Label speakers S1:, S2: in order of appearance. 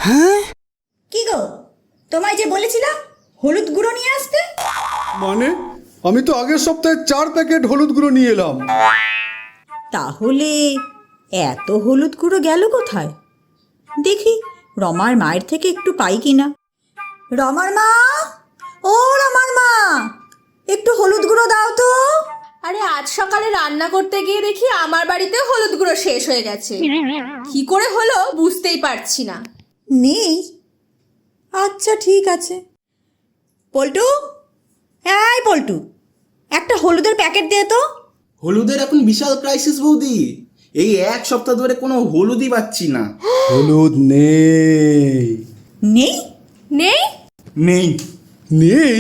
S1: হ্যাঁ,
S2: কি গো, তোমায় যে বলেছিলাম হলুদ গুঁড়ো নিয়ে আসতে।
S1: মানে আমি তো আগের সপ্তাহে 4 প্যাকেট হলুদ গুঁড়ো নিয়ে এলাম।
S2: তাহলে এত হলুদ গুঁড়ো গেল কোথায়? দেখি রমার মায়ের থেকে একটু পাই কিনা। রমার মা, ও রমার মা, একটু হলুদ গুঁড়ো দাও তো।
S3: আরে আজ সকালে রান্না করতে গিয়ে দেখি আমার বাড়িতে হলুদ গুঁড়ো শেষ হয়ে গেছে। কি করে হলো বুঝতেই পারছি না।
S2: নেই? আচ্ছা ঠিক আছে। পল্টু, এই পল্টু, একটা হলুদের প্যাকেট দে তো।
S4: হলুদের এখন বিশাল ক্রাইসিস বৌদি। এই এক সপ্তাহ ধরে কোনো হলুদই পাচ্ছি না।
S1: হলুদ নেই।
S2: নেই?
S3: নেই?
S4: নেই।
S1: নেই?